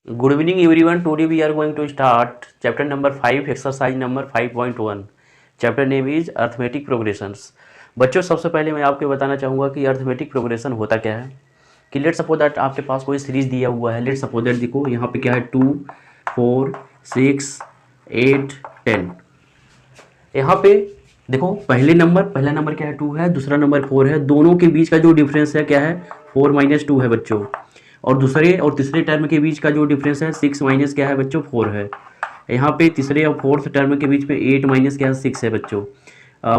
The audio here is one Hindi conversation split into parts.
Good evening everyone. Today we are going to start chapter number 5, exercise number 5.1. Chapter name is arithmetic progressions. बच्चों सबसे पहले मैं आपको बताना चाहूँगा कि अर्थमेटिक प्रोग्रेशन होता क्या है। कि लेट सपोज दैट आपके पास कोई सीरीज दिया हुआ है। लेट सपोज दैट देखो यहाँ पे क्या है 2, 4, 6, 8, 10। यहाँ पे देखो पहला नंबर क्या है 2 है, दूसरा नंबर 4 है। दोनों के बीच का जो डिफरेंस है क्या है 4 - 2 है बच्चों। और दूसरे और तीसरे टर्म के बीच का जो डिफरेंस है 6 माइनस क्या है बच्चों 4 है। यहाँ पे तीसरे और फोर्थ टर्म के बीच में 8 माइनस क्या है 6 है बच्चों।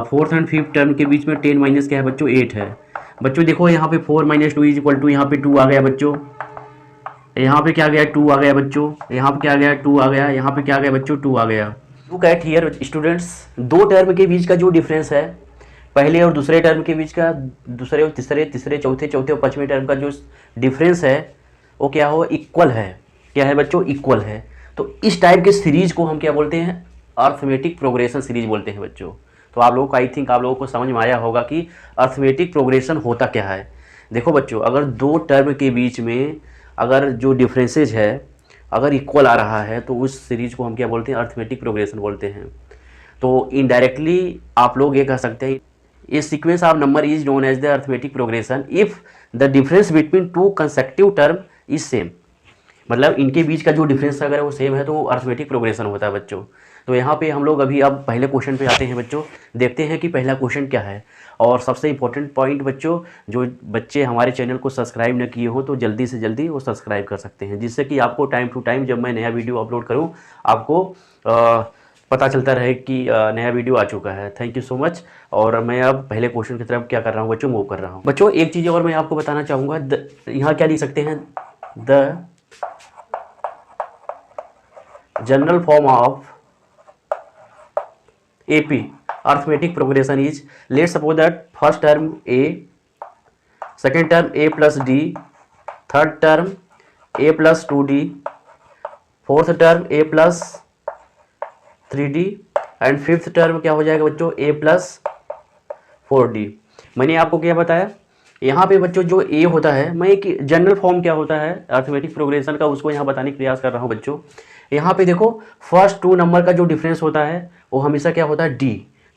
फोर्थ एंड फिफ्थ टर्म के बीच में 10 माइनस क्या है बच्चों 8 है। बच्चों देखो यहाँ पे 4 - 2 इज इक्वल टू यहाँ पे 2 आ गया बच्चों। यहाँ पे क्या गया 2 आ गया बच्चों। यहाँ पे क्या गया 2 आ गया। यहाँ पे क्या गया बच्चों 2 आ गया। लुक एट हियर स्टूडेंट्स, दो टर्म के बीच का जो डिफरेंस है पहले और दूसरे टर्म के बीच का, दूसरे और तीसरे, तीसरे चौथे, चौथे और पांचवें टर्म का जो डिफरेंस है वो क्या हो इक्वल है। क्या है बच्चों इक्वल है। तो इस टाइप के सीरीज को हम क्या बोलते हैं अर्थमेटिक प्रोग्रेशन सीरीज बोलते हैं बच्चों। तो आप लोगों को आई थिंक आप लोगों को समझ में आया होगा कि अर्थमेटिक प्रोग्रेशन होता क्या है। देखो बच्चों, अगर दो टर्म के बीच में अगर जो डिफरेंसेज है अगर इक्वल आ रहा है तो उस सीरीज को हम क्या बोलते हैं अर्थमेटिक प्रोग्रेशन बोलते हैं। तो इनडायरेक्टली आप लोग ये कह सकते हैं a sequence of number is known as the arithmetic progression if the difference between two consecutive term is same. मतलब इनके बीच का जो डिफरेंस अगर वो सेम है तो वो अर्थमेटिक प्रोग्रेशन होता है बच्चों। तो यहाँ पे हम लोग अभी अब पहले क्वेश्चन पे आते हैं बच्चों। देखते हैं कि पहला क्वेश्चन क्या है। और सबसे इंपॉर्टेंट पॉइंट बच्चों, जो बच्चे हमारे चैनल को सब्सक्राइब न किए हो तो जल्दी से जल्दी वो सब्सक्राइब कर सकते हैं, जिससे कि आपको टाइम टू टाइम जब मैं नया वीडियो अपलोड करूँ आपको पता चलता रहे कि नया वीडियो आ चुका है। Thank you so much. और मैं अब पहले क्वेश्चन की तरफ क्या कर रहा हूँ बच्चों मूव कर रहा हूँ। बच्चों एक चीज़ और मैं आपको बताना चाहूँगा, यहाँ क्या लिख सकते हैं the general form of AP arithmetic progression is, let's suppose that first term A, second term A plus D, third term A plus 2D, fourth term A plus 3D and fifth term क्या हो जाएगा बच्चों A plus 4D। मैंने आपको क्या बताया यहाँ पे बच्चों जो A होता है, मैं एक जनरल फॉर्म क्या होता है अर्थमेटिक प्रोग्रेशन का उसको यहाँ बताने का प्रयास कर रहा हूँ बच्चों। यहाँ पे देखो फर्स्ट टू नंबर का जो डिफरेंस होता है वो हमेशा क्या होता है D।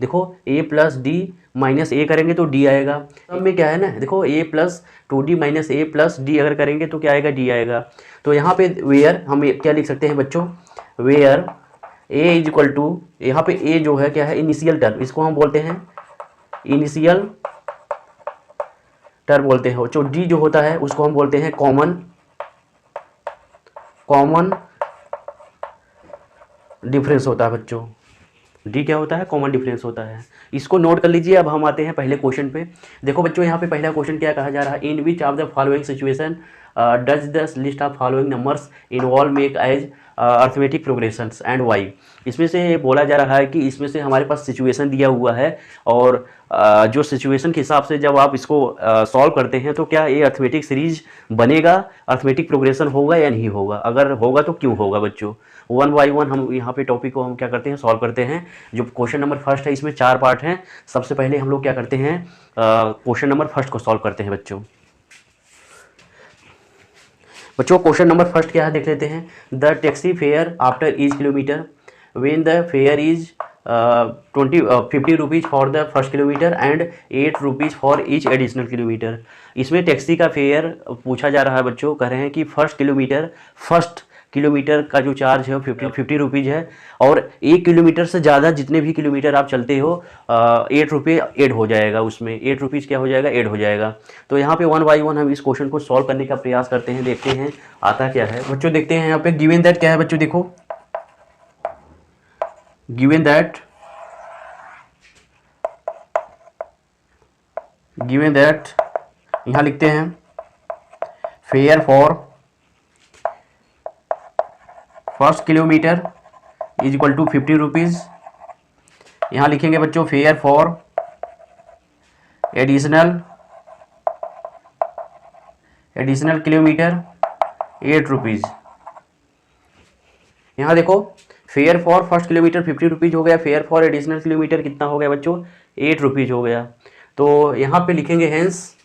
देखो A प्लस डी माइनस ए करेंगे तो D आएगा। सब में क्या है ना, देखो A plus 2D minus A plus D अगर करेंगे तो क्या आएगा D आएगा। तो यहाँ पे वेयर हम क्या लिख सकते हैं बच्चों, where A is equal to, यहाँ पे A जो है क्या है इनिशियल टर्म, इसको हम बोलते हैं इनिशियल टर्म बोलते हैं। जो D जो होता है उसको हम बोलते हैं कॉमन डिफरेंस होता है बच्चों। D क्या होता है कॉमन डिफरेंस होता है। इसको नोट कर लीजिए। अब हम आते हैं पहले क्वेश्चन पे। देखो बच्चों यहाँ पे पहला क्वेश्चन क्या कहा जा रहा है, in which of the following situation does the list of following numbers involve make as arithmetic progressions and why. इसमें से बोला जा रहा है कि इसमें से हमारे पास सिचुएशन दिया हुआ है और जो सिचुएशन के हिसाब से जब आप इसको सॉल्व करते हैं तो क्या ये अर्थमेटिक सीरीज बनेगा, अर्थमेटिक प्रोग्रेशन होगा या नहीं होगा, अगर होगा तो क्यों होगा बच्चों। वन बाई वन हम यहाँ पे टॉपिक को हम क्या करते हैं सॉल्व करते हैं। जो क्वेश्चन नंबर फर्स्ट है इसमें 4 पार्ट हैं। सबसे पहले हम लोग क्या करते हैं क्वेश्चन नंबर फर्स्ट को सॉल्व करते हैं बच्चों। क्वेश्चन नंबर फर्स्ट क्या है देख लेते हैं। The taxi fare after each kilometre when the fair is 50 rupees for the first kilometre and 8 rupees for each additional kilometre. इसमें टैक्सी का फेयर पूछा जा रहा है बच्चों। कह रहे हैं कि फर्स्ट किलोमीटर का जो चार्ज है 50 रुपीज़ है और 1 किलोमीटर से ज़्यादा जितने भी किलोमीटर आप चलते हो 8 रुपये ऐड हो जाएगा, उसमें 8 रुपीज़ क्या हो जाएगा ऐड हो जाएगा। तो यहाँ पे वन बाई वन हम इस क्वेश्चन को सॉल्व करने का प्रयास करते हैं, देखते हैं आता क्या है बच्चों। देखते हैं यहाँ पे गिवन दैट क्या है बच्चों, देखो गिवन दैट यहाँ लिखते हैं fare for first kilometre is equal to 50 rupees. यहाँ लिखेंगे बच्चों fare for additional kilometre 8 rupees. यहाँ देखो fare for first kilometre 50 rupees हो गया, फेयर फॉर एडिशनल किलोमीटर कितना हो गया बच्चों 8 रुपीज़ हो गया। तो यहाँ पे लिखेंगे hence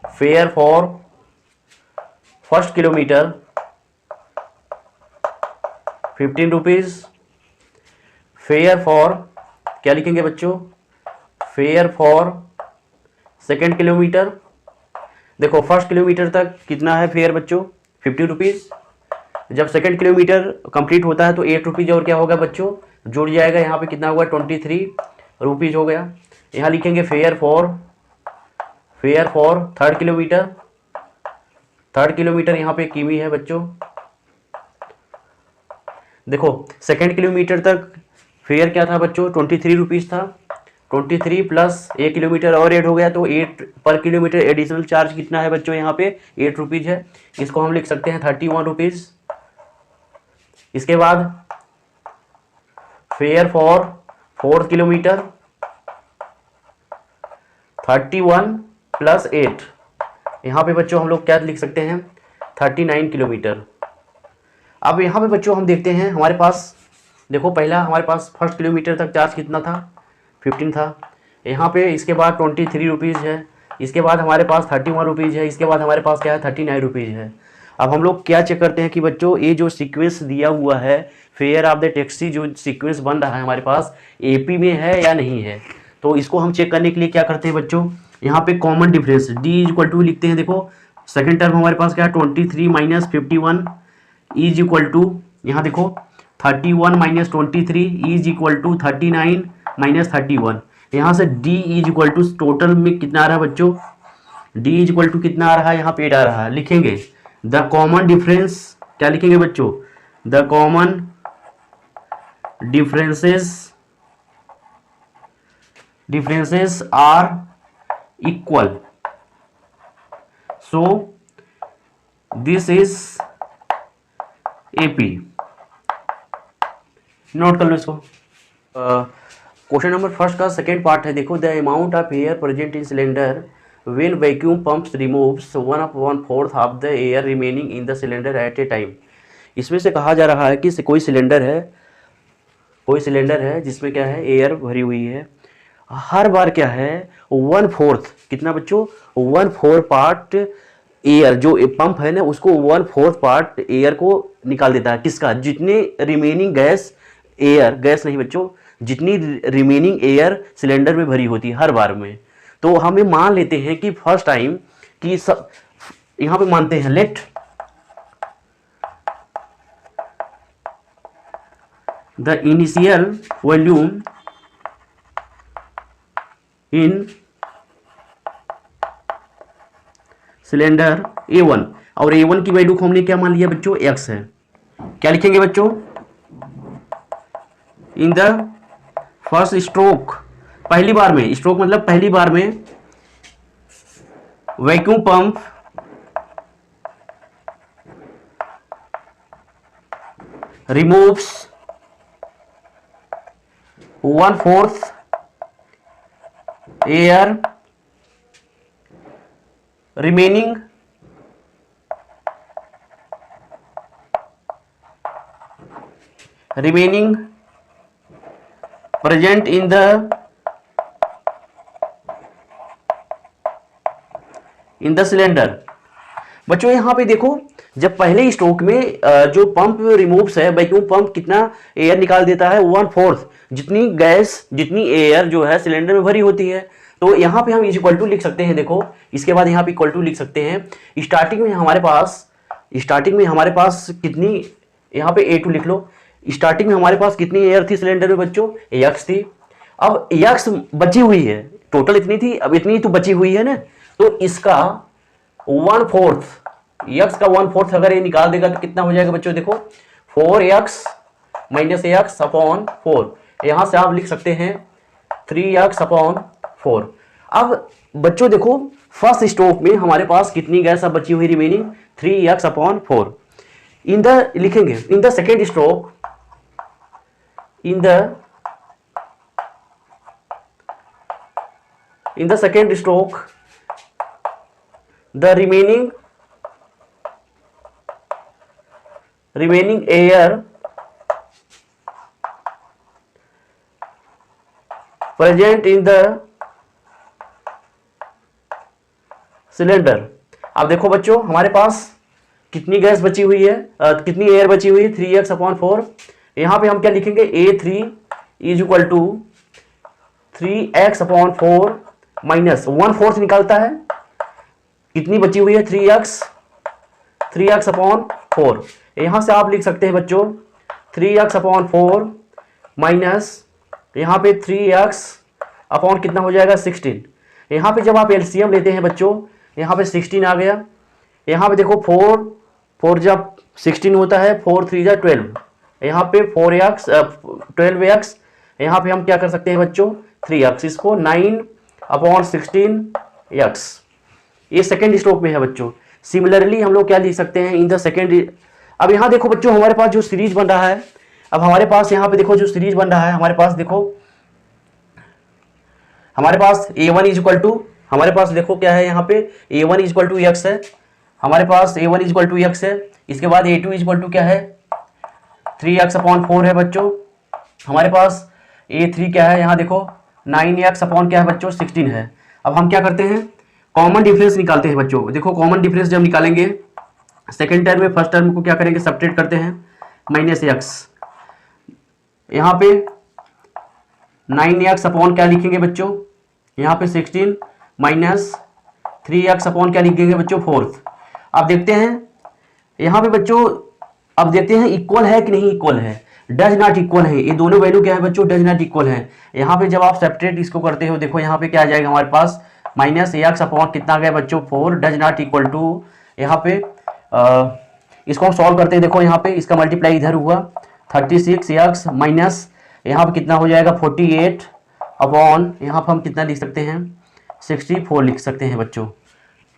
fair for first kilometre 15 rupees. Fair for, क्या लिखेंगे बच्चों, फेयर फॉर सेकेंड किलोमीटर। देखो फर्स्ट किलोमीटर तक कितना है फेयर बच्चों, 50 रुपीज़। जब सेकेंड किलोमीटर कंप्लीट होता है तो 8 रुपीज़ और क्या होगा बच्चों, जुड़ जाएगा, यहाँ पे कितना होगा 23 रुपीज़ हो गया। यहाँ लिखेंगे fair for third kilometre. Third kilometre यहाँ पे किमी है बच्चों। देखो सेकेंड किलोमीटर तक फेयर क्या था बच्चों, 23 रुपीज़ था। 23 प्लस 1 किलोमीटर और ऐड हो गया तो 8 पर किलोमीटर एडिशनल चार्ज कितना है बच्चों, यहाँ पे 8 रुपीज़ है। इसको हम लिख सकते हैं 31 रुपीज़। इसके बाद fair for fourth kilometre 31 plus 8, यहाँ पे बच्चों हम लोग क्या लिख सकते हैं 39 किलोमीटर। अब यहाँ पे बच्चों हम देखते हैं हमारे पास, देखो पहला हमारे पास फर्स्ट किलोमीटर तक चार्ज कितना था, 15 था। यहाँ पे इसके बाद 23 रुपीज़ है। इसके बाद हमारे पास 31 रुपीज़ है। इसके बाद हमारे पास क्या है 39 रुपीज़ है। अब हम लोग क्या चेक करते हैं कि बच्चों ये जो सीक्वेंस दिया हुआ है फेयर ऑफ द टैक्सी, जो सीक्वेंस बन रहा है हमारे पास एपी में है या नहीं है। तो इसको हम चेक करने के लिए क्या करते हैं बच्चों, यहाँ पे common difference D is equal to लिखते हैं। देखो सेकेंड टर्म हमारे पास क्या है 23 माइनस 51 इज इक्वल टू, यहाँ देखो 31 minus 23 is equal to 39 minus 31। यहाँ से d is equal to total में कितना आ रहा है बच्चों, d इज इक्वल टू कितना आ रहा है, यहाँ पे 8 आ रहा है। लिखेंगे द कॉमन डिफरेंस, क्या लिखेंगे बच्चों, the common differences are equal, so this is AP. Note कर लो इसको। क्वेश्चन नंबर फर्स्ट का सेकेंड पार्ट है। देखो the amount of air present in cylinder when vacuum pumps removes 1/4 of the air remaining in the cylinder at a time. इसमें से कहा जा रहा है कि कोई सिलेंडर है जिसमें क्या है एयर भरी हुई है, हर बार क्या है 1/4, कितना बच्चों 1/4 पार्ट एयर, जो पंप है ना उसको 1/4 पार्ट एयर को निकाल देता है। किसका, जितने रिमेनिंग गैस नहीं बच्चों, जितनी रिमेनिंग एयर सिलेंडर में भरी होती है हर बार में। तो हमें मान लेते हैं कि फर्स्ट टाइम कि सब यहां पे मानते हैं let the initial volume in cylinder A1, और A1 की वैल्यू को हमने क्या मान लिया बच्चों, x है। क्या लिखेंगे बच्चों, इन द फर्स्ट स्ट्रोक, पहली बार में, स्ट्रोक मतलब पहली बार में vacuum pump removes 1/4 air remaining present in the cylinder. बच्चों यहाँ पे देखो जब पहले स्ट्रोक में जो पंप रिमूव्स है, वैक्यूम पंप कितना एयर निकाल देता है 1/4, जितनी गैस जितनी एयर जो है सिलेंडर में भरी होती है। तो यहाँ पे हम इज इक्वल टू लिख सकते हैं। देखो इसके बाद यहाँ पे इक्वल टू लिख सकते हैं। स्टार्टिंग में हमारे पास कितनी, यहाँ पे A2 लिख लो। स्टार्टिंग में हमारे पास कितनी एयर थी सिलेंडर में बच्चों, x थी। अब x बची हुई है, टोटल इतनी थी, अब इतनी तो बची हुई है ना, तो इसका 1/4, x का 1/4 अगर ये निकाल देगा तो कितना हो जाएगा बच्चों, देखो 4x माइनस x अपॉन 4। यहां से आप लिख सकते हैं 3x अपॉन 4। अब बच्चों देखो फर्स्ट स्ट्रोक में हमारे पास कितनी गैस अब बची हुई remaining, 3x upon 4। In the लिखेंगे in the second stroke, in the second stroke the remaining air present in the cylinder। अब देखो बच्चों हमारे पास कितनी गैस बची हुई है, कितनी एयर बची हुई है, 3x/4। यहाँ पे हम क्या लिखेंगे, A3 is equal to 3x/4 minus 1/4 निकालता है, कितनी बची हुई है, 3x/4। यहाँ से आप लिख सकते हैं बच्चों 3x/4 माइनस यहाँ पे 3x अपॉन कितना हो जाएगा, 16। यहाँ पे जब आप एलसीएम लेते हैं बच्चों, यहाँ पे 16 आ गया। यहाँ पे देखो 4 जब 16 होता है, 4 3 जा 12, यहाँ पे 4x 12x, यहाँ पे हम क्या कर सकते हैं बच्चों, 3x, इसको 9/16x, ये सेकेंड स्ट्रोक में है बच्चों। सिमिलरली हम लोग क्या लिख सकते हैं इन द सेकेंड। अब यहाँ देखो बच्चों हमारे पास जो सीरीज बन रहा है, अब हमारे पास यहाँ पे देखो जो सीरीज बन रहा है, हमारे पास देखो हमारे पास A1 इज इक्वल टू, हमारे पास देखो क्या है यहाँ पे A1 is equal to x है, हमारे पास A1 is equal to x है। इसके बाद A2 इज इक्वल टू क्या है, 3x/4 है बच्चों। हमारे पास A3 क्या है, यहाँ देखो 9x अपॉन क्या है बच्चों, 16 है। अब हम क्या करते हैं, कॉमन डिफरेंस निकालते हैं बच्चों। देखो कॉमन डिफरेंस जब निकालेंगे, सेकेंड टर्म में फर्स्ट टर्म को क्या करेंगे, सब्ट्रैक्ट करते हैं, -x। यहाँ पे 9x अपॉन क्या लिखेंगे बच्चों, यहाँ पे 16 माइनस 3x अपॉन क्या लिखेंगे बच्चों, 4। अब देखते हैं यहाँ पे बच्चों, अब देखते हैं इक्वल है कि नहीं इक्वल है, डज नॉट इक्वल है। ये दोनों वैल्यू क्या है बच्चों, डज नॉट इक्वल है। यहाँ पे जब आप सेपरेट इसको करते हो, देखो यहाँ पे क्या आ जाएगा हमारे पास, -ax अपॉन कितना आ गया बच्चों, 4, डज नॉट इक्वल टू, यहाँ पे इसको हम सॉल्व करते हैं। देखो यहाँ पे इसका मल्टीप्लाई इधर हुआ 36x माइनस यहाँ पे कितना हो जाएगा 48 अपॉन यहाँ पर हम कितना लिख सकते हैं 64 लिख सकते हैं बच्चों।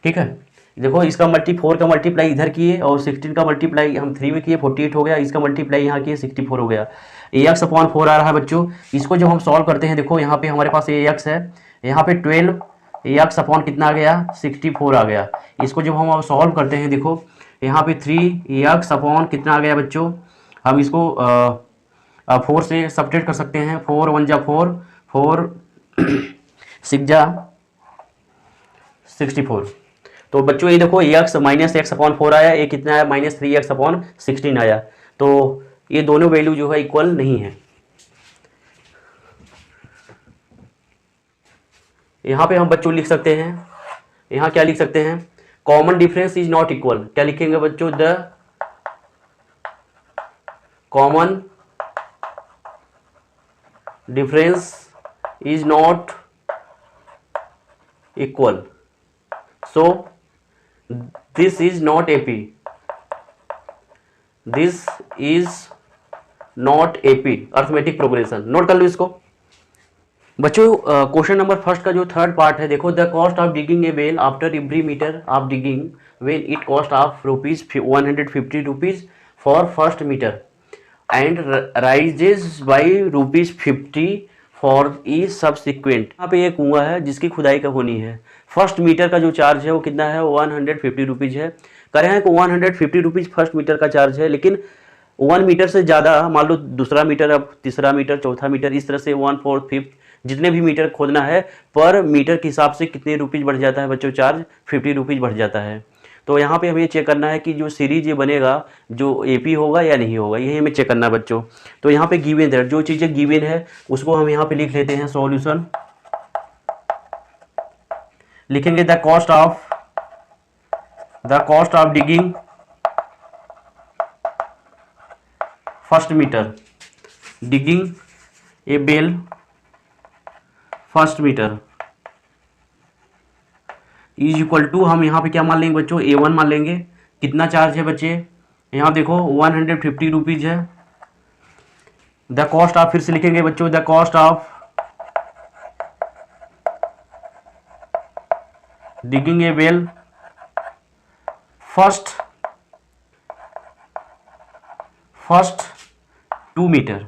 ठीक है, देखो इसका 4 का मल्टीप्लाई इधर किए और 16 का मल्टीप्लाई हम 3 में किए 48 हो गया, इसका मल्टीप्लाई यहाँ किए 64 हो गया। ax अपॉन 4 आ रहा है बच्चों। इसको जब हम सॉल्व करते हैं, देखो यहाँ पे हमारे पास ax है, यहाँ पे 12 ax अपॉन कितना आ गया 64 आ गया। इसको जब हम सॉल्व करते हैं, देखो यहाँ पे 3 ax अपॉन कितना आ गया बच्चों, हम इसको 4 से सब्ट्रैक्ट कर सकते हैं, 4 1 जा 4, 4 6 जा 64। तो बच्चों ये देखो x -x अपॉन 4 आया, ये कितना आया -3x अपॉन 16 आया। तो ये दोनों वैल्यू जो है इक्वल नहीं है। यहाँ पे हम बच्चों लिख सकते हैं, यहाँ क्या लिख सकते हैं, common difference is not equal. क्या लिखेंगे बच्चों, the common difference is not equal, so this is not AP, this is not AP arithmetic progression. Note कर लो इसको बच्चों। क्वेश्चन नंबर फर्स्ट का जो थर्ड पार्ट है, देखो the cost of digging a well after every metre of digging well it cost of ₹150 for first metre and raises by ₹50 for each subsequent. यहाँ पे एक कुआं है जिसकी खुदाई का होनी है, फर्स्ट मीटर का जो चार्ज है वो कितना है, ₹150 है। कह रहे हैं कि ₹150 फर्स्ट मीटर का चार्ज है, लेकिन 1 मीटर से ज़्यादा, मान लो दूसरा मीटर, अब तीसरा मीटर, चौथा मीटर, इस तरह से 1 4 5 जितने भी मीटर खोदना है, पर मीटर के हिसाब से कितने रुपीज़ बढ़ जाता है बच्चों, चार्ज ₹50 बढ़ जाता है। तो यहाँ पे हमें चेक करना है कि जो सीरीज ये बनेगा जो AP होगा या नहीं होगा, यही हमें चेक करना है बच्चों। तो यहाँ पे गिवन है, जो चीज़ें गिवन है उसको हम यहाँ पे लिख लेते हैं, सॉल्यूशन लिखेंगे the cost of digging first metre, digging a well first metre is equal to, हम यहाँ पे क्या मान लेंगे बच्चों, A1 मान लेंगे। कितना चार्ज है बच्चे, यहाँ देखो ₹150 है। द कॉस्ट ऑफ, फिर से लिखेंगे बच्चों, the cost of digging a well first 2 metre.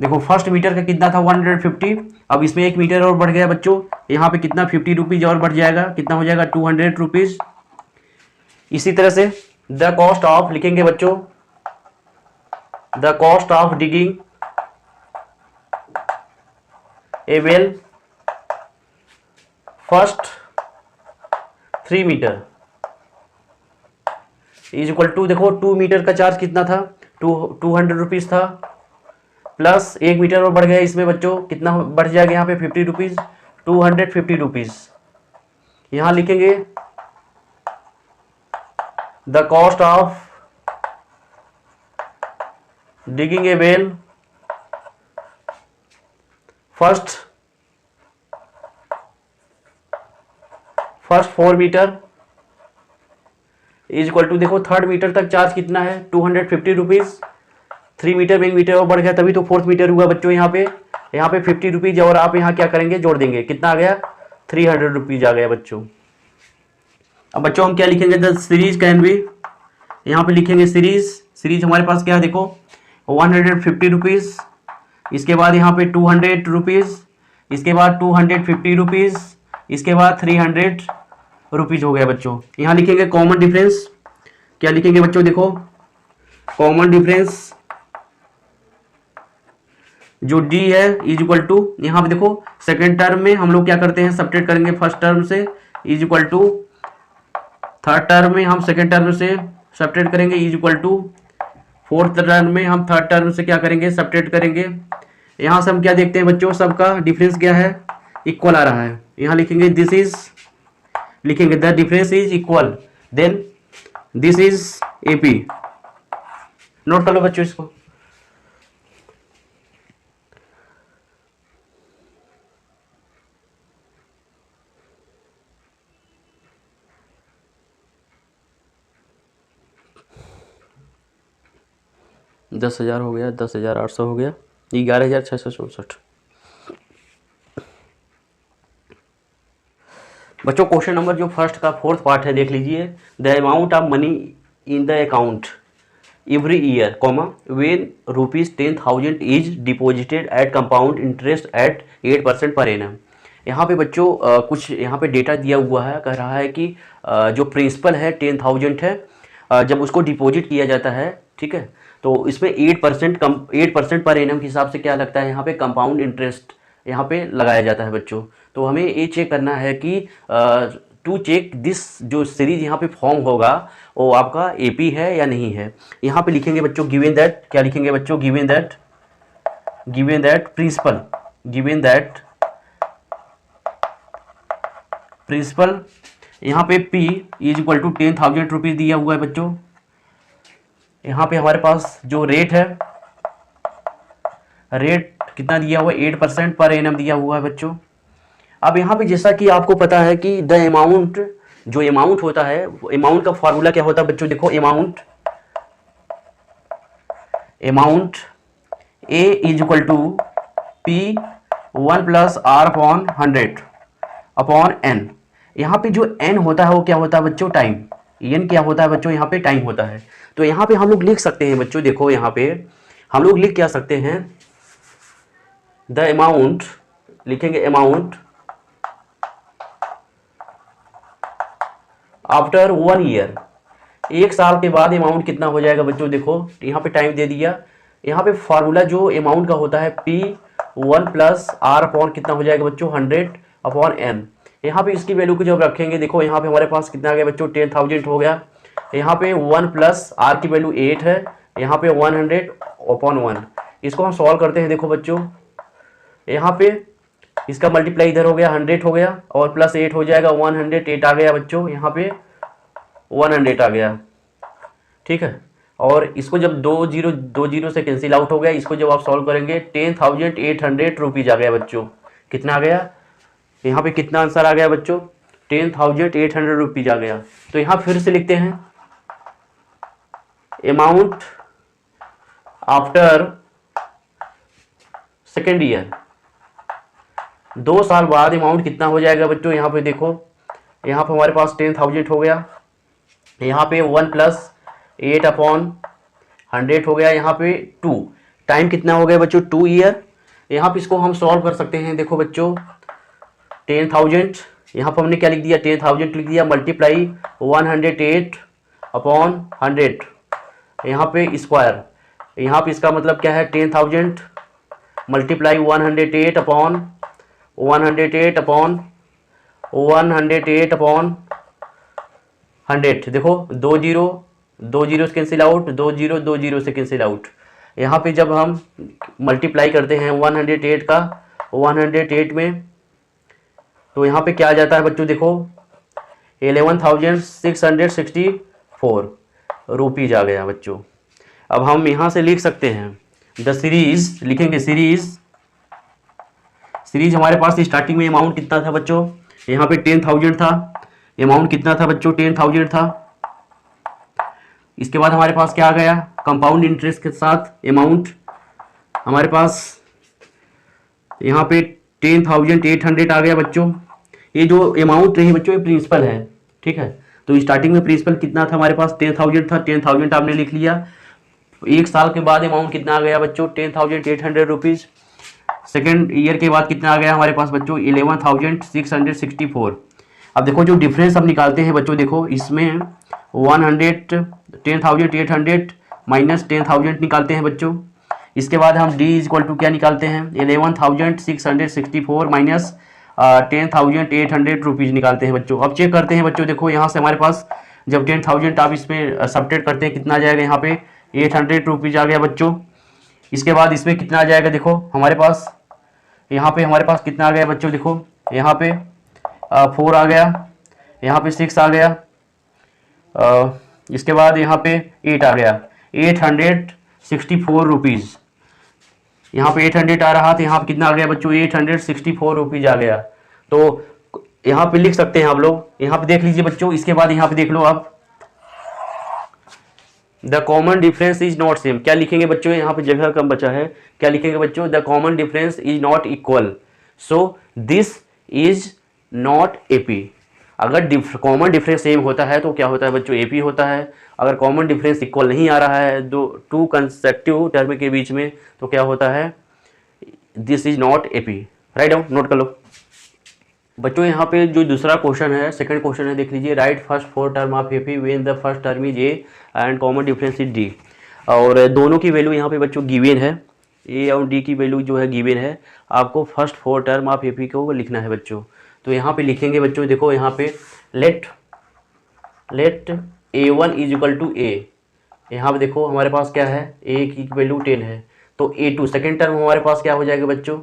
देखो फर्स्ट मीटर का कितना था 150, अब इसमें 1 मीटर और बढ़ गया बच्चों, यहाँ पे कितना ₹50 और बढ़ जाएगा, कितना हो जाएगा ₹200। इसी तरह से द कॉस्ट ऑफ लिखेंगे बच्चों, the cost of digging a well first 3 metre is equal to, देखो 2 मीटर का चार्ज कितना था, 200 रुपीज़ था, प्लस 1 मीटर और बढ़ गया इसमें बच्चों, कितना बढ़ जाएगा यहाँ पे 50 रुपीज़, 250 रुपीज़। यहाँ लिखेंगे the cost of digging a well first 4 metre is equal to, देखो 3rd मीटर तक चार्ज कितना है 250 रुपीज़, 3 मीटर में 1 मीटर और बढ़ गया तभी तो 4th मीटर हुआ बच्चों। यहाँ पे 50 रुपीज़ और आप यहाँ क्या करेंगे, जोड़ देंगे, कितना आ गया 300 रुपीज़ आ गया बच्चों। अब बच्चों हम क्या लिखेंगे, द सीरीज कैन बी, यहाँ पे लिखेंगे सीरीज हमारे पास क्या है, देखो 150 रुपीज़, इसके बाद यहाँ पे 200 रुपीज़, इसके बाद 250 रुपीज़, इसके बाद 300 रुपीज़ हो गया बच्चों। यहाँ लिखेंगे कॉमन डिफरेंस, क्या लिखेंगे बच्चों, देखो कॉमन डिफरेंस जो डी है इज इक्वल टू, यहाँ पे देखो सेकेंड टर्म में हम लोग क्या करते हैं, सब्ट्रैक्ट करेंगे फर्स्ट टर्म से, is equal to 3rd term में हम सेकेंड टर्म से सब्ट्रैक्ट करेंगे, is equal to 4th term में हम 3rd टर्म से क्या करेंगे, सब्ट्रैक्ट करेंगे। यहाँ से हम क्या देखते हैं बच्चों, सबका डिफरेंस क्या है, इक्वल आ रहा है। यहाँ लिखेंगे दिस इज, लिखेंगे the difference is equal, then this is AP. Note कर लो बच्चों इसको। दस 10,000 हो गया, 10,800 हो गया, 11,664। बच्चों क्वेश्चन नंबर जो फर्स्ट का 4th पार्ट है देख लीजिए, the amount of money in the account every year comma when ₹10,000 is deposited at compound interest at 8% per annum. यहाँ पे बच्चों कुछ यहाँ पे डेटा दिया हुआ है, कह रहा है कि जो प्रिंसिपल है 10,000 है, जब उसको डिपॉजिट किया जाता है, ठीक है, तो इसमें 8% पर एनम के हिसाब से क्या लगता है, यहाँ पे कंपाउंड इंटरेस्ट यहाँ पे लगाया जाता है बच्चों। तो हमें ये चेक करना है कि टू चेक दिस, जो सीरीज यहाँ पे फॉर्म होगा वो आपका एपी है या नहीं है। यहाँ पे लिखेंगे बच्चों गिवन दैट, क्या लिखेंगे बच्चों, गिवन दैट प्रिंसिपल यहाँ पे P is equal to 10,000 rupees दिया हुआ है बच्चों। यहाँ पे हमारे पास जो रेट है, रेट कितना दिया हुआ है, 8% पर एनम दिया हुआ है बच्चों। अब यहाँ पे जैसा कि आपको पता है कि द अमाउंट, जो अमाउंट होता है, अमाउंट का फॉर्मूला क्या होता है बच्चों, देखो amount A is equal to P1 + R/100 upon n. यहाँ पे जो एन होता है वो क्या होता है बच्चों, टाइम। एन क्या होता है बच्चों, यहाँ पे टाइम होता है। तो यहाँ पे हम लोग लिख सकते हैं बच्चों, देखो यहाँ पे हम लोग लिख क्या सकते हैं, द अमाउंट, लिखेंगे अमाउंट आफ्टर 1 ईयर, 1 साल के बाद अमाउंट कितना हो जाएगा बच्चों। देखो यहाँ पे टाइम दे दिया, यहाँ पे फार्मूला जो अमाउंट का होता है P1 + R अपॉन कितना हो जाएगा बच्चों, 100 अपॉन n। यहाँ पे इसकी वैल्यू को जब रखेंगे, देखो यहाँ पे हमारे पास कितना आ गया बच्चों, 10,000 हो गया। यहाँ पे 1 + R की वैल्यू 8 है, यहाँ पे 100 अपॉन 1। इसको हम सॉल्व करते हैं, देखो बच्चों यहाँ पे इसका मल्टीप्लाई इधर हो गया, 100 हो गया और प्लस 8 हो जाएगा, 108 आ गया बच्चों, यहाँ पे 100 आ गया, ठीक है। और इसको जब 2 जीरो से कैंसिल आउट हो गया, इसको जब आप सॉल्व करेंगे 10,800 रुपीज़ आ गया बच्चों। कितना आ गया, यहाँ पे कितना आंसर आ गया बच्चों, 10,800 रुपीज़ आ गया। तो यहाँ फिर से लिखते हैं अमाउंट आफ्टर सेकेंड ईयर, 2 साल बाद अमाउंट कितना हो जाएगा बच्चों। यहाँ पे देखो, यहाँ पे हमारे पास 10,000 हो गया, यहाँ पे 1 + 8 अपॉन 100 हो गया, यहाँ पे 2, टाइम कितना हो गया बच्चों, 2 ईयर। यहाँ पे इसको हम सॉल्व कर सकते हैं, देखो बच्चों 10,000, यहाँ पर हमने क्या लिख दिया, 10,000 लिख दिया, मल्टीप्लाई 108 अपॉन 100, यहाँ पे स्क्वायर, यहाँ पे इसका मतलब क्या है, 10,000 मल्टीप्लाई 108 अपॉन 108 अपॉन 108 अपॉन 100। देखो 2 जीरो 2 जीरो से कैंसिल आउट, 2 जीरो से कैंसिल आउट। यहाँ पे जब हम मल्टीप्लाई करते हैं 108 का 108 में, तो यहाँ पे क्या आ जाता है बच्चों, देखो 11,664 रुपीज़ आ गया बच्चों। अब हम यहाँ से लिख सकते हैं द सीरीज, लिखेंगे सीरीज हमारे पास स्टार्टिंग में अमाउंट कितना था बच्चों, यहाँ पे 10,000 था, अमाउंट कितना था बच्चों, 10,000 था। इसके बाद हमारे पास क्या आ गया, कंपाउंड इंटरेस्ट के साथ अमाउंट हमारे पास यहाँ पे 10,800 आ गया बच्चों। ये जो अमाउंट रही बच्चों ये प्रिंसिपल है, ठीक है। तो स्टार्टिंग में प्रिंसिपल कितना था हमारे पास, 10,000 था, 10,000 आपने लिख लिया। एक साल के बाद अमाउंट कितना आ गया बच्चों, 10,800 रुपीज़। सेकेंड ईयर के बाद कितना आ गया हमारे पास बच्चों, 11,664। अब देखो जो डिफरेंस हम निकालते हैं बच्चों, देखो इसमें 10,800 माइनस 10,000 निकालते हैं बच्चों। इसके बाद हम डी इक्वल टू क्या निकालते हैं, 11,664 माइनस 10,800 रुपीज़ निकालते हैं बच्चों। अब चेक करते हैं बच्चों, देखो यहाँ से हमारे पास जब 10,000 आप इसमें सब्ट्रैक्ट करते हैं कितना आ जाएगा, यहाँ पे 800 रुपीज़ आ गया बच्चों। इसके बाद इसमें कितना आ जाएगा, देखो हमारे पास यहाँ पे हमारे पास कितना आ गया बच्चों, देखो यहाँ पे 4 आ गया, यहाँ पे 6 आ गया, इसके बाद यहाँ पे 8 आ गया, 864 रुपीज़। यहाँ पे 800 आ रहा था, यहाँ पे कितना आ गया बच्चों, 864 रुपीज़ आ गया। तो यहाँ पे लिख सकते हैं आप लोग, यहाँ पे देख लीजिए बच्चों। इसके बाद यहाँ पे देख लो आप, the common difference is not same. क्या लिखेंगे बच्चों, यहाँ पे जगह कम बचा है, क्या लिखेंगे बच्चों, the common difference is not equal, so this is not AP. अगर कॉमन डिफरेंस सेम होता है तो क्या होता है बच्चों, एपी होता है। अगर कॉमन डिफरेंस इक्वल नहीं आ रहा है दो टू कंसेक्टिव टर्म के बीच में, तो क्या होता है, this is not AP. Write down, note कर लो बच्चों। यहाँ पे जो दूसरा क्वेश्चन है, सेकंड क्वेश्चन है, देख लीजिए, right first 4 term of AP when the first term is A and common difference is D. और दोनों की वैल्यू यहाँ पे बच्चों गिवन है, ए और डी की वैल्यू जो है गिवन है। आपको फर्स्ट 4 टर्म ऑफ एपी को लिखना है बच्चों। तो यहाँ पे लिखेंगे बच्चों, देखो यहाँ पे let A1 is equal to a. यहाँ पे देखो हमारे पास क्या है, ए की वैल्यू 10 है, तो A2 सेकेंड टर्म हमारे पास क्या हो जाएगा बच्चों,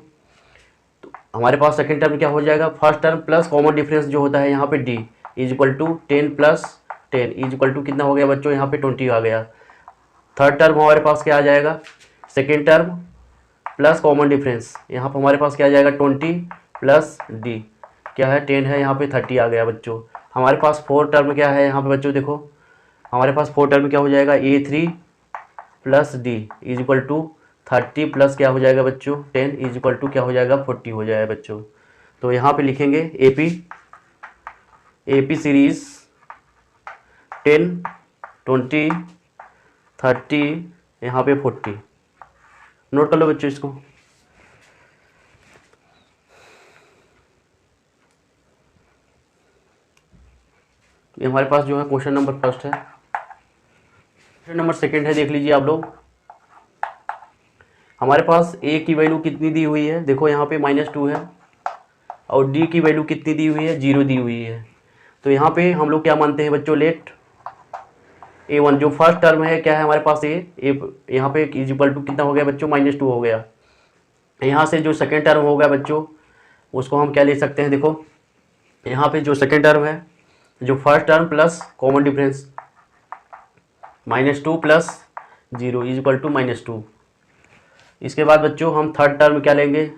तो हमारे पास सेकेंड टर्म क्या हो जाएगा, first term plus common difference जो होता है यहाँ पे D is equal to 10 plus 10 is equal to कितना हो गया बच्चों, यहाँ पे 20 आ गया। थर्ड टर्म हमारे पास क्या आ जाएगा, second term plus common difference, यहाँ पर हमारे पास क्या आ जाएगा, 20 प्लस D क्या है 10 है, यहाँ पे 30 आ गया बच्चों। हमारे पास 4 टर्म क्या है यहाँ पे बच्चों, देखो हमारे पास 4 टर्म क्या हो जाएगा, A3 plus D is equal to 30 plus क्या हो जाएगा बच्चों 10 इज इक्वल टू क्या हो जाएगा 40 हो जाएगा बच्चों। तो यहाँ पे लिखेंगे AP सीरीज 10 20 30 यहाँ पे 40। नोट कर लो बच्चों इसको। ये हमारे पास जो है क्वेश्चन नंबर फर्स्ट है। क्वेश्चन नंबर सेकंड है, देख लीजिए आप लोग। हमारे पास ए की वैल्यू कितनी दी हुई है, देखो यहाँ पे -2 है, और डी की वैल्यू कितनी दी हुई है, 0 दी हुई है। तो यहाँ पे हम लोग क्या मानते हैं बच्चों, लेट A1 जो फर्स्ट टर्म है क्या है हमारे पास ए यहाँ पे इज इक्वल टू कितना हो गया बच्चों, -2 हो गया। यहाँ से जो सेकेंड टर्म हो गया बच्चों उसको हम क्या ले सकते हैं, देखो यहाँ पे जो सेकेंड टर्म है, जो first term plus common difference -2 plus 0 is equal to -2। इसके बाद बच्चों हम थर्ड टर्म क्या लेंगे,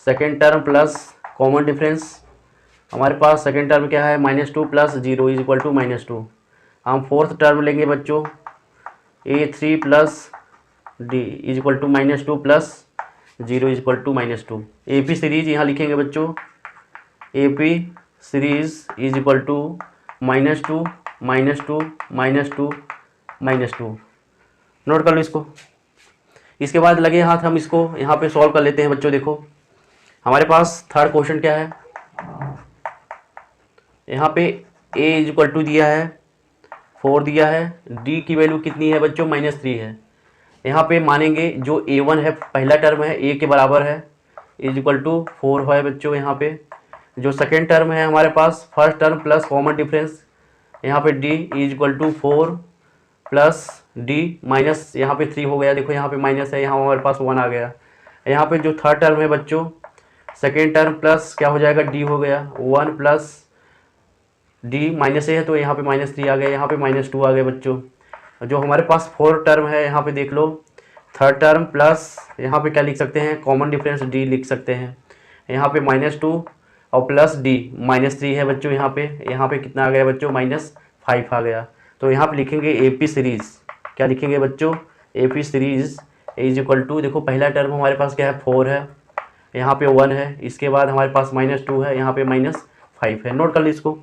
second term plus common difference. हमारे पास सेकेंड टर्म क्या है, -2 प्लस 0 इज इक्वल टू -2। हम फोर्थ टर्म लेंगे बच्चों, A3 plus D is equal to -2 plus 0 is equal to -2। AP series यहाँ लिखेंगे बच्चों, AP series is equal to -2 -2 -2 -2। नोट कर लो इसको। इसके बाद लगे हाथ हम इसको यहाँ पे सॉल्व कर लेते हैं बच्चों। देखो हमारे पास थर्ड क्वेश्चन क्या है, यहाँ पे A इज इक्वल टू दिया है 4 दिया है, D की वैल्यू कितनी है बच्चों, -3 है। यहाँ पे मानेंगे जो A1 है पहला टर्म है A के बराबर है, इज इक्वल टू 4 है बच्चों। यहाँ पे जो सेकेंड टर्म है हमारे पास first term plus common difference यहाँ पे d is equal to 4 plus d minus यहाँ पे 3 हो गया। देखो यहाँ पे माइनस है, यहाँ हमारे पास 1 आ गया। यहाँ पे जो थर्ड टर्म है बच्चों, सेकेंड टर्म प्लस क्या हो जाएगा, डी हो गया। 1 प्लस डी माइनस ए है तो यहाँ पे -3 आ गया, यहाँ पे -2 आ गया बच्चों। जो हमारे पास फोर्थ टर्म है यहाँ पे देख लो, थर्ड टर्म प्लस यहाँ पे क्या लिख सकते हैं, कॉमन डिफरेंस डी लिख सकते हैं। यहाँ पे -2 और प्लस डी -3 है बच्चों। यहाँ पे कितना आ गया बच्चों, -5 आ गया। तो यहाँ पे लिखेंगे एपी सीरीज़, क्या लिखेंगे बच्चों, AP series is equal to, देखो पहला टर्म हमारे पास क्या है, 4 है, यहाँ पे 1 है, इसके बाद हमारे पास -2 है, यहाँ पे -5 है। नोट कर ली इसको।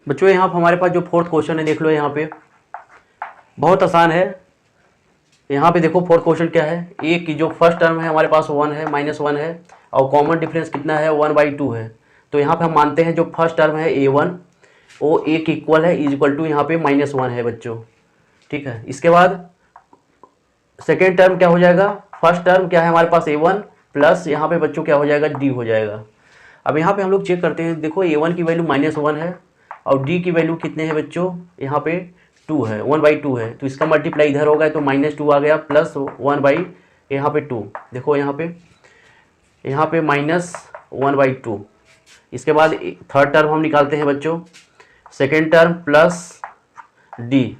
बच्चों यहाँ पर हमारे पास जो फोर्थ क्वेश्चन है देख लो, यहाँ पे बहुत आसान है। यहाँ पे देखो फोर्थ क्वेश्चन क्या है, ए की जो फर्स्ट टर्म है हमारे पास 1 है, -1 है, और कॉमन डिफरेंस कितना है, 1/2 है। तो यहाँ पे हम मानते हैं जो फर्स्ट टर्म है a1 वो ए के इक्वल है, इज इक्वल टू यहाँ पे -1 है बच्चों, ठीक है। इसके बाद सेकेंड टर्म क्या हो जाएगा, फर्स्ट टर्म क्या है हमारे पास a1 प्लस यहाँ पे बच्चों क्या हो जाएगा, d हो जाएगा। अब यहाँ पे हम लोग चेक करते हैं, देखो a1 की वैल्यू -1 है और d की वैल्यू कितने हैं बच्चों, यहाँ पे 2 है, 1/2 है। तो इसका मल्टीप्लाई इधर होगा तो -2 आ गया प्लस 1 यहाँ पे 2। देखो यहाँ पे -1/2। इसके बाद थर्ड टर्म हम निकालते हैं बच्चों, second term plus D.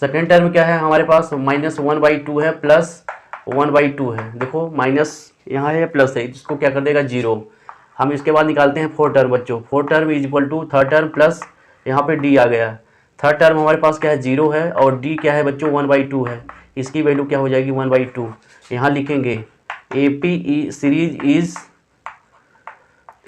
Second term क्या है हमारे पास, -1/2 है प्लस 1/2 है। देखो माइनस यहाँ है प्लस है, इसको क्या कर देगा 0। हम इसके बाद निकालते हैं फोर्थ टर्म बच्चों, fourth term is equal to third term plus यहाँ पे डी आ गया। थर्ड टर्म हमारे पास क्या है 0 है और डी क्या है बच्चों 1/2 है, इसकी वैल्यू क्या हो जाएगी 1/2। यहाँ लिखेंगे A P series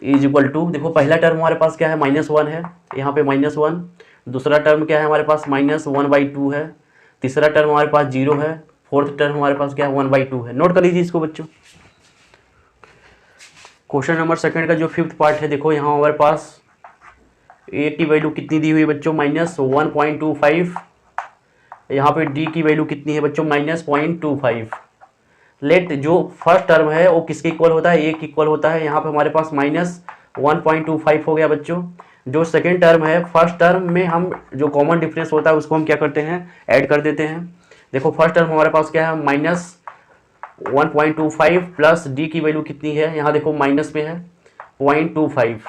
is equal to, देखो पहला टर्म हमारे पास क्या है -1 है, यहाँ पे -1। दूसरा टर्म क्या है हमारे पास -1/2 है। तीसरा टर्म हमारे पास 0 है। फोर्थ टर्म हमारे पास क्या है 1/2 है। नोट कर लीजिए इसको बच्चों। क्वेश्चन नंबर सेकंड का जो फिफ्थ पार्ट है, देखो यहाँ हमारे पास ए की वैल्यू कितनी दी हुई है बच्चों, -1.25। यहाँ पे डी की वैल्यू कितनी है बच्चों, -0.25। लेट जो फर्स्ट टर्म है वो किसके इक्वल होता है, ए के इक्वल होता है। यहाँ पे हमारे पास -1.25 हो गया बच्चों। जो सेकेंड टर्म है, फर्स्ट टर्म में हम जो कॉमन डिफरेंस होता है उसको हम क्या करते हैं, ऐड कर देते हैं। देखो फर्स्ट टर्म हमारे पास क्या है -1.25 प्लस डी की वैल्यू कितनी है, यहाँ देखो माइनस में है 0.25।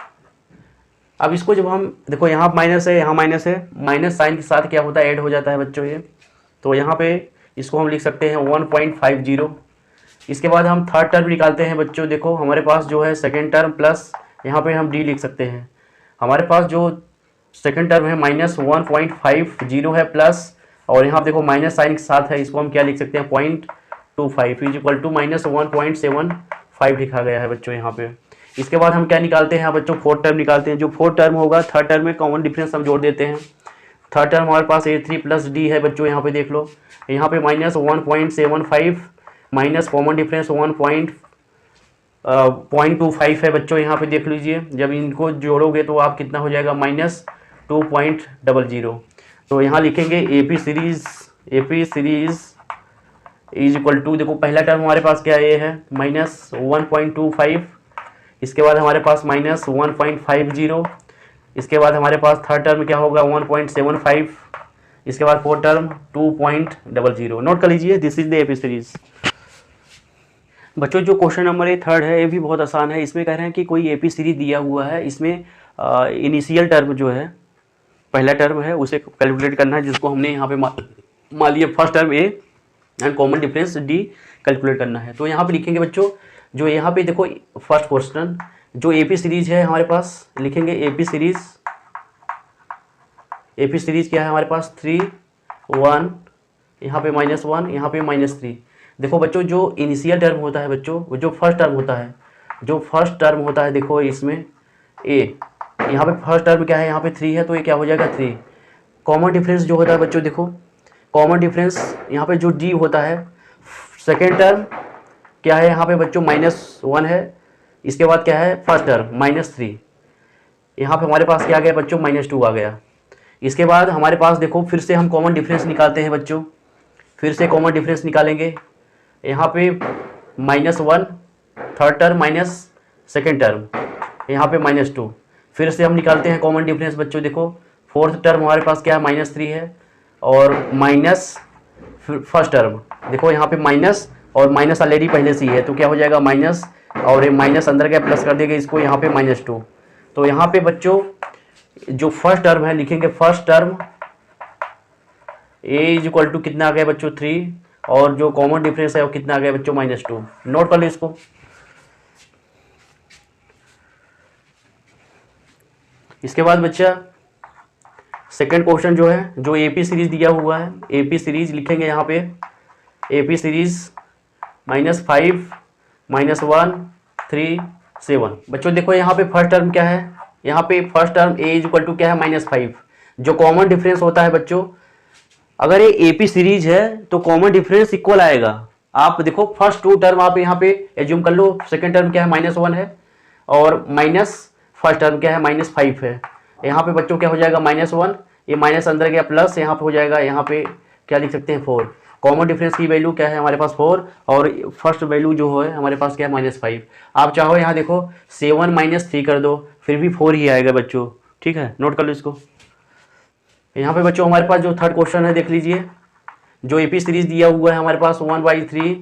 अब इसको जब हम देखो यहाँ माइनस है, यहाँ माइनस है, माइनस साइन के साथ क्या होता है, ऐड हो जाता है बच्चों ये। तो यहाँ पे इसको हम लिख सकते हैं 1.50। इसके बाद हम थर्ड टर्म निकालते हैं बच्चों। देखो हमारे पास जो है सेकेंड टर्म प्लस यहाँ पे हम डी लिख सकते हैं। हमारे पास जो सेकेंड टर्म है -1.50 है प्लस, और यहाँ देखो माइनस साइन के साथ है, इसको हम क्या लिख सकते हैं 0.25 इज इक्वल टू -1.75 लिखा गया है बच्चों यहाँ पे। इसके बाद हम क्या निकालते हैं बच्चों, फोर्थ टर्म निकालते हैं। जो फोर्थ टर्म होगा, थर्ड टर्म में कॉमन डिफरेंस हम जोड़ देते हैं। थर्ड टर्म हमारे पास a3 प्लस डी है बच्चों, यहाँ पे देख लो। यहाँ पे -1.75 माइनस कॉमन डिफरेंस 0.25 है बच्चों, यहाँ पे देख लीजिए। जब इनको जोड़ोगे तो आप कितना हो जाएगा, -2.00। तो यहाँ लिखेंगे A P series is equal to, देखो पहला टर्म हमारे पास क्या ए है -1.25। इसके बाद हमारे पास -1.50। इसके बाद हमारे पास थर्ड टर्म क्या होगा 1.75। इसके बाद फोर्थ टर्म 2.00। नोट कर लीजिए, this is the AP series. बच्चों जो क्वेश्चन नंबर ये थर्ड है, ये भी बहुत आसान है। इसमें कह रहे हैं कि कोई एपी सीरीज दिया हुआ है, इसमें इनिशियल टर्म जो है, पहला टर्म है उसे कैलकुलेट करना है, जिसको हमने यहाँ पे मान लिया first term A and common difference D calculate करना है। तो यहाँ पे लिखेंगे बच्चों, जो यहाँ पे देखो फर्स्ट क्वेश्चन जो एपी सीरीज है हमारे पास, लिखेंगे एपी सीरीज क्या है हमारे पास 3 1, यहाँ पे -1, यहाँ पे -3। देखो बच्चों जो इनिशियल टर्म होता है बच्चों, जो फर्स्ट टर्म होता है, देखो इसमें ए यहाँ पे फर्स्ट टर्म क्या है, यहाँ पे 3 है तो ये क्या हो जाएगा 3। कॉमन डिफरेंस जो होता है बच्चों देखो, कॉमन डिफरेंस यहाँ पे जो डी होता है, सेकेंड टर्म क्या है यहाँ पे बच्चों -1 है, इसके बाद क्या है फर्स्ट टर्म -3, यहाँ पे हमारे पास क्या आ गया बच्चों -2 आ गया। इसके बाद हमारे पास देखो फिर से हम कॉमन डिफरेंस निकालते हैं बच्चों, फिर से कॉमन डिफरेंस निकालेंगे। यहाँ पे -1 third term minus second term, यहाँ पे -2, फिर से हम निकालते हैं कॉमन डिफरेंस बच्चों। देखो फोर्थ टर्म हमारे पास क्या है -3 है और माइनस फर्स्ट टर्म, देखो यहाँ पे माइनस और माइनस ऑलरेडी पहले से ही है तो क्या हो जाएगा माइनस, और ये माइनस अंदर क्या प्लस कर देंगे इसको, यहाँ पे -2। तो यहाँ पे बच्चों जो फर्स्ट टर्म है लिखेंगे first term a is equal to कितना आ गया बच्चों 3, और जो कॉमन डिफरेंस है वो कितना आ गया बच्चों -2। नोट कर लो इसको। इसके बाद बच्चा सेकंड क्वेश्चन जो है, जो एपी सीरीज दिया हुआ है, एपी सीरीज लिखेंगे यहाँ पे एपी सीरीज -5 -1 3 7। बच्चों देखो यहाँ पे फर्स्ट टर्म क्या है, यहाँ पे first term a is equal to क्या है -5। जो कॉमन डिफरेंस होता है बच्चों, अगर ये एपी सीरीज है तो कॉमन डिफरेंस इक्वल आएगा। आप देखो फर्स्ट 2 टर्म आप यहाँ पे एज्यूम कर लो, सेकंड टर्म क्या है -1 है और माइनस फर्स्ट टर्म क्या है -5 है। यहाँ पे बच्चों क्या हो जाएगा -1, ये माइनस अंदर गया प्लस, यहाँ पे हो जाएगा, यहाँ पे क्या लिख सकते हैं 4। कॉमन डिफरेंस की वैल्यू क्या है हमारे पास 4, और फर्स्ट वैल्यू जो है हमारे पास क्या है -5। आप चाहो यहाँ देखो 7 - 3 कर दो फिर भी 4 ही आएगा बच्चों, ठीक है, नोट कर लो इसको। यहाँ पे बच्चों हमारे पास जो थर्ड क्वेश्चन है देख लीजिए, जो एपी सीरीज दिया हुआ है हमारे पास 1/3,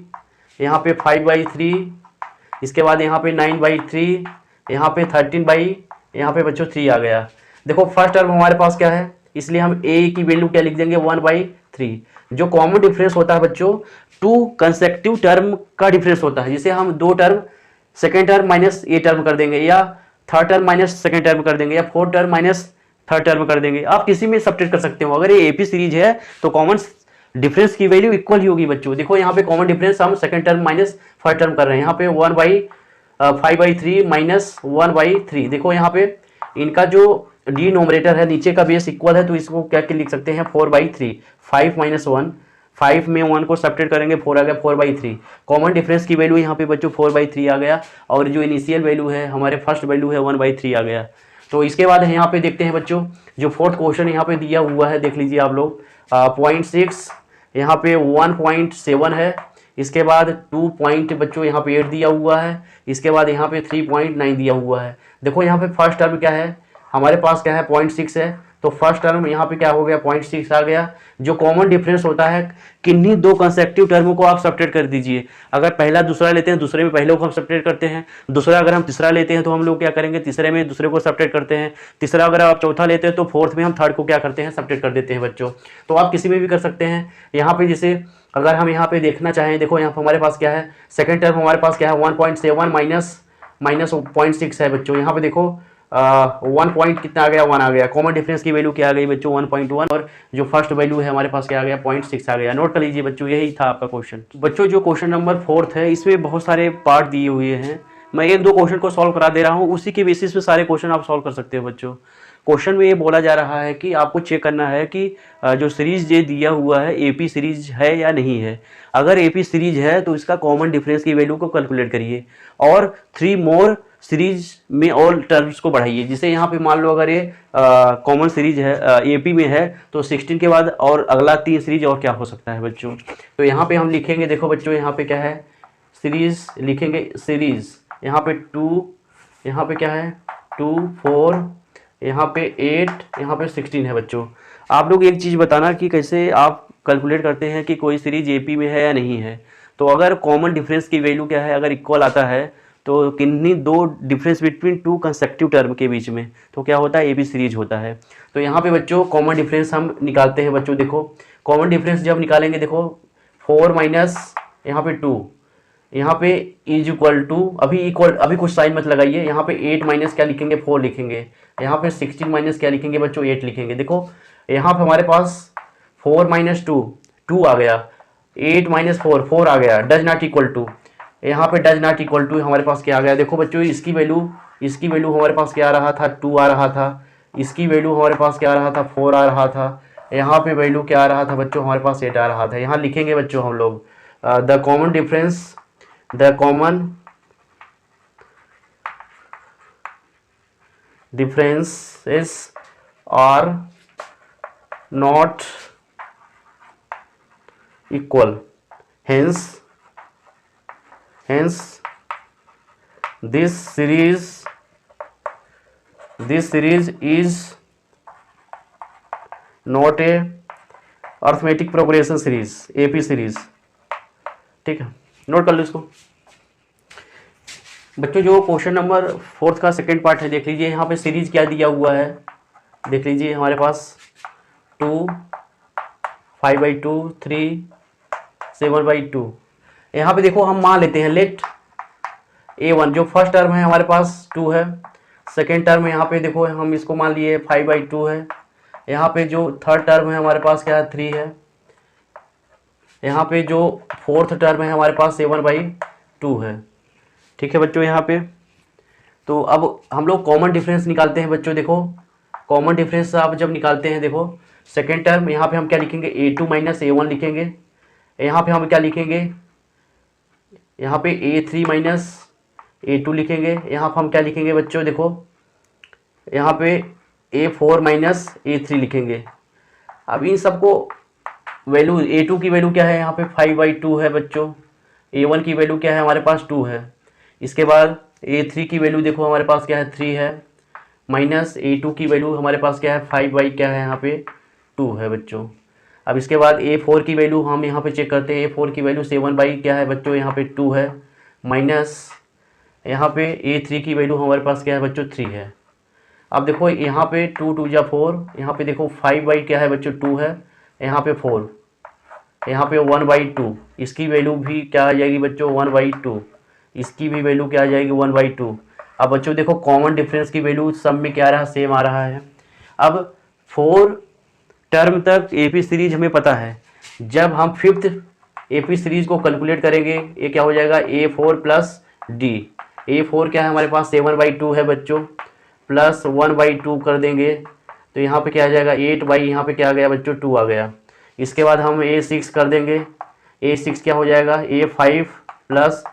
यहाँ पे 5/3, इसके बाद यहाँ पे 9/3, यहाँ पे 13 यहाँ पे बच्चों 3 आ गया। देखो फर्स्ट टर्म हमारे पास क्या है, इसलिए हम ए की वैल्यू क्या लिख देंगे 1/3। जो कॉमन डिफरेंस होता है बच्चों 2 कंसेक्टिव टर्म का डिफरेंस होता है, जिसे हम 2 term second term minus a term कर देंगे, या third term minus second term कर देंगे, या fourth term minus third term कर देंगे। आप किसी में सब्ट्रैक्ट कर सकते हो। अगर ये एपी सीरीज है तो कॉमन डिफरेंस की वैल्यू इक्वल ही होगी बच्चों। देखो यहाँ पे कॉमन डिफरेंस हम second term minus first term कर रहे हैं, यहाँ पे 1/5/3 माइनस 1/3। देखो यहाँ पे इनका जो डिनोमिनेटर है नीचे का बेस इक्वल है, तो इसको क्या लिख सकते हैं 4/3। 5 - 1, 5 में 1 को सब्ट्रैक्ट करेंगे 4 आ गया 4/3। कॉमन डिफरेंस की वैल्यू यहाँ पे बच्चों 4/3 आ गया, और जो इनिशियल वैल्यू है हमारे फर्स्ट वैल्यू है 1/3 आ गया। तो इसके बाद यहाँ पे देखते हैं बच्चों, जो फोर्थ क्वेश्चन यहाँ पे दिया हुआ है देख लीजिए आप लोग, 0.6, यहाँ पे 1.7 है, इसके बाद 2 पॉइंट बच्चों यहाँ पे 8 दिया हुआ है, इसके बाद यहाँ पे 3.9 दिया हुआ है। देखो यहाँ पे फर्स्ट टर्म क्या है हमारे पास क्या है 0.6 है, तो फर्स्ट टर्म यहाँ पे क्या हो गया 0.6 आ गया। जो कॉमन डिफरेंस होता है किन्हीं 2 कंसेक्टिव टर्म को आप सब्ट्रैक्ट कर दीजिए। अगर पहला दूसरा लेते हैं दूसरे में पहले को हम सब्ट्रैक्ट करते हैं, दूसरा अगर हम तीसरा लेते हैं तो हम लोग क्या करेंगे तीसरे में दूसरे को सब्ट्रैक्ट करते हैं, तीसरा अगर आप चौथा लेते हैं तो फोर्थ में हम थर्ड को क्या करते हैं सब्ट्रैक्ट कर देते हैं बच्चों। तो आप किसी में भी कर सकते हैं। यहाँ पे जैसे अगर हम यहाँ पे देखना चाहें, देखो यहाँ पर हमारे पास क्या है सेकेंड टर्म हमारे पास क्या है 1.7 माइनस 0.6 है बच्चों। यहाँ पे देखो 1 पॉइंट कितना आ गया 1 आ गया। कॉमन डिफरेंस की वैल्यू क्या आ गई बच्चों 1.1, और जो फर्स्ट वैल्यू है हमारे पास क्या आ गया 0.6 आ गया। नोट कर लीजिए बच्चों, यही था आपका क्वेश्चन। बच्चों जो क्वेश्चन नंबर 4 है इसमें बहुत सारे पार्ट दिए हुए हैं, मैं 1-2 क्वेश्चन को सॉल्व करा दे रहा हूँ, उसी के बेसिस पे सारे क्वेश्चन आप सॉल्व कर सकते हो बच्चों। क्वेश्चन में ये बोला जा रहा है कि आपको चेक करना है कि जो सीरीज ये दिया हुआ है एपी सीरीज है या नहीं है। अगर एपी सीरीज है तो इसका कॉमन डिफरेंस की वैल्यू को कैलकुलेट करिए, और 3 मोर सीरीज में ऑल टर्म्स को बढ़ाइए। जिसे यहाँ पे मान लो अगर ये कॉमन सीरीज है एपी में है तो 16 के बाद और अगला 3 सीरीज और क्या हो सकता है बच्चों। तो यहाँ पे हम लिखेंगे, देखो बच्चों यहाँ पे क्या है सीरीज लिखेंगे, सीरीज यहाँ पे 2, यहाँ पे क्या है 2 4, यहाँ पे 8, यहाँ पे 16 है बच्चों। आप लोग एक चीज़ बताना कि कैसे आप कैलकुलेट करते हैं कि कोई सीरीज एपी में है या नहीं है। तो अगर कॉमन डिफरेंस की वैल्यू क्या है अगर इक्वल आता है तो किन्हीं 2 डिफरेंस बिटवीन 2 कंसेक्टिव टर्म के बीच में तो क्या होता है एपी सीरीज होता है। तो यहाँ पे बच्चों कॉमन डिफरेंस हम निकालते हैं बच्चों। देखो कॉमन डिफरेंस जब निकालेंगे, देखो 4 माइनस यहाँ पे 2, यहाँ पे इज इक्वल टू, अभी कुछ साइन मत लगाइए, यहाँ पे 8 माइनस क्या लिखेंगे 4 लिखेंगे, यहाँ पे 16 माइनस क्या लिखेंगे बच्चों 8 लिखेंगे। देखो यहाँ पे हमारे पास 4 - 2 आ गया, 8 - 4 आ गया, डज नॉट इक्वल टू, यहाँ पे डज नॉट इक्वल टू हमारे पास क्या आ गया। देखो बच्चों इसकी वैल्यू इसकी वैल्यू हमारे पास क्या आ रहा था, 2 आ रहा था। इसकी वैल्यू हमारे पास क्या आ रहा था, 4 आ रहा था। यहाँ पे वैल्यू क्या आ रहा था बच्चों, हमारे पास 8 आ रहा था। यहाँ लिखेंगे बच्चों हम लोग the common difference differences are not equal, hence this series is not a arithmetic progression series, AP series. ठीक है, नोट कर लो इसको बच्चों। जो क्वेश्चन नंबर 4 का सेकंड पार्ट है, देख लीजिए यहाँ पे सीरीज क्या दिया हुआ है। देख लीजिए हमारे पास 2, 5/2, 3, 7/2। यहाँ पे देखो हम मान लेते हैं लेट A1, जो फर्स्ट टर्म है हमारे पास 2 है। सेकेंड टर्म यहाँ पे देखो हम इसको मान लिए 5/2 है। यहाँ पे जो थर्ड टर्म है हमारे पास क्या है, 3 है। यहाँ पे जो फोर्थ टर्म है हमारे पास 7/2 है। ठीक है बच्चों, यहाँ पे तो अब हम लोग कॉमन डिफरेंस निकालते हैं बच्चों। देखो कॉमन डिफरेंस आप जब निकालते हैं, देखो सेकेंड टर्म यहाँ पे हम क्या लिखेंगे, A2 - A1 लिखेंगे। यहाँ पे हम क्या लिखेंगे, यहाँ पे A3 - A2 लिखेंगे। यहाँ पे हम क्या लिखेंगे बच्चों, देखो यहाँ पे A4 - A3 लिखेंगे। अब इन सबको वैल्यू, A2 की वैल्यू क्या है यहाँ पे 5/2 है बच्चों। A1 की वैल्यू क्या है हमारे पास 2 है। इसके बाद A3 की वैल्यू देखो हमारे पास क्या है 3 है, माइनस A2 की वैल्यू हमारे पास क्या है 5 क्या है यहाँ पे 2 है बच्चों। अब इसके बाद A4 की वैल्यू हम यहाँ पे चेक करते हैं। A4 की वैल्यू 7 क्या है बच्चों, यहाँ पे 2 है, माइनस यहाँ पे A3 की वैल्यू हमारे पास क्या है बच्चों 3 है। अब देखो यहाँ पे 2 2 जा 4, यहाँ पे देखो 5 क्या है बच्चों 2 है, यहाँ पे 4, यहाँ पे 1/2। इसकी वैल्यू भी क्या आ जाएगी बच्चों 1/2। इसकी भी वैल्यू क्या आ जाएगी 1/2। अब बच्चों देखो कॉमन डिफरेंस की वैल्यू सब में क्या आ रहा है, सेम आ रहा है। अब 4 टर्म तक एपी सीरीज हमें पता है। जब हम 5th एपी सीरीज को कैलकुलेट करेंगे, ये क्या हो जाएगा A4 + D। A4 क्या है हमारे पास 7/2 है बच्चों, प्लस 1/2 कर देंगे तो यहाँ पे क्या आ जाएगा 8 यहाँ पे क्या आ गया बच्चों 2 आ गया। इसके बाद हम A6 कर देंगे। A6 क्या हो जाएगा A5 +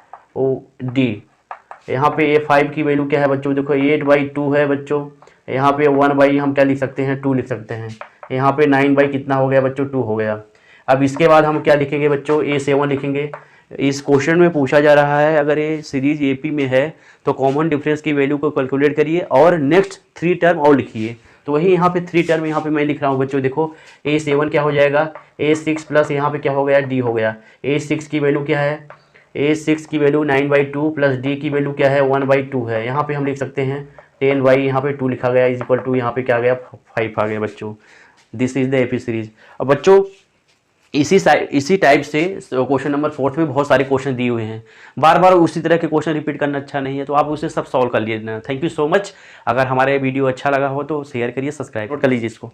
D। यहाँ पे A5 की वैल्यू क्या है बच्चों, देखो 8/2 है बच्चों। यहाँ पे 1 हम क्या लिख सकते हैं 2 लिख सकते हैं। यहाँ पे 9 कितना हो गया बच्चों 2 हो गया। अब इसके बाद हम क्या लिखेंगे बच्चों, A7 लिखेंगे। इस क्वेश्चन में पूछा जा रहा है अगर ये सीरीज एपी में है तो कॉमन डिफरेंस की वैल्यू को कैलकुलेट करिए और नेक्स्ट 3 टर्म और लिखिए। तो वही यहाँ पे 3 टर्म यहाँ पे मैं लिख रहा हूँ बच्चों। देखो A7 क्या हो जाएगा A6 प्लस यहाँ पे क्या हो गया D हो गया। A6 की वैल्यू क्या है, A6 की वैल्यू 9/2 प्लस D की वैल्यू क्या है 1/2 है। यहाँ पे हम लिख सकते हैं 10 यहाँ पे 2 लिखा गया इज इक्वल टू यहाँ पे क्या आ गया 5 आ गया बच्चों। This is the AP series. अब बच्चों इसी टाइप से क्वेश्चन नंबर 4 में बहुत सारे क्वेश्चन दिए हुए हैं। बार बार उसी तरह के क्वेश्चन रिपीट करना अच्छा नहीं है, तो आप उसे सब सॉल्व कर लीजिए। Thank you so much. अगर हमारे वीडियो अच्छा लगा हो तो शेयर करिए, सब्सक्राइब कर लीजिए इसको।